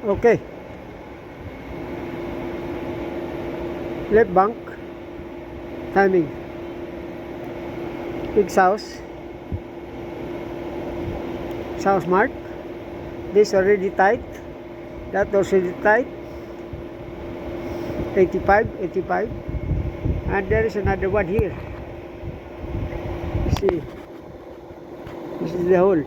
Okay. Left bank. Timing. Exhaust. Exhaust mark. This already tight. That already tight. 85, 85. And there is another one here. You see. This is the hole.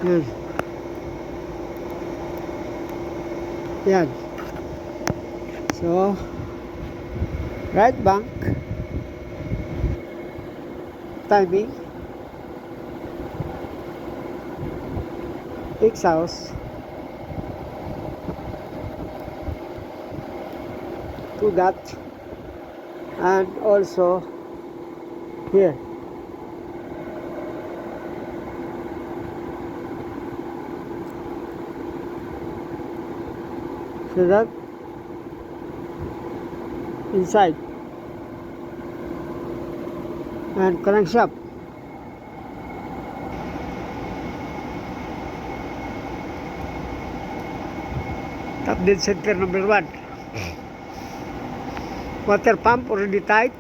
Yan. Yan. So, right bank, timing, exhaust, to that, and also here. So that inside and crankshaft. Top dead center number 1. Water pump already tight.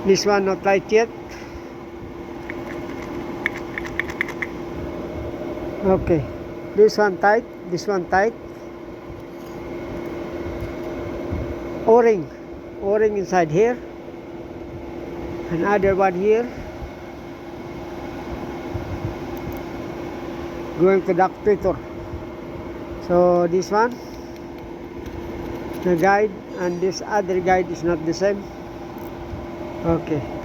This one not tight yet. Okay. This one tight. This one tight. O-ring. O-ring inside here. Another one here. Going to the actuator. So this one, the guide, and this other guide is not the same. Okay.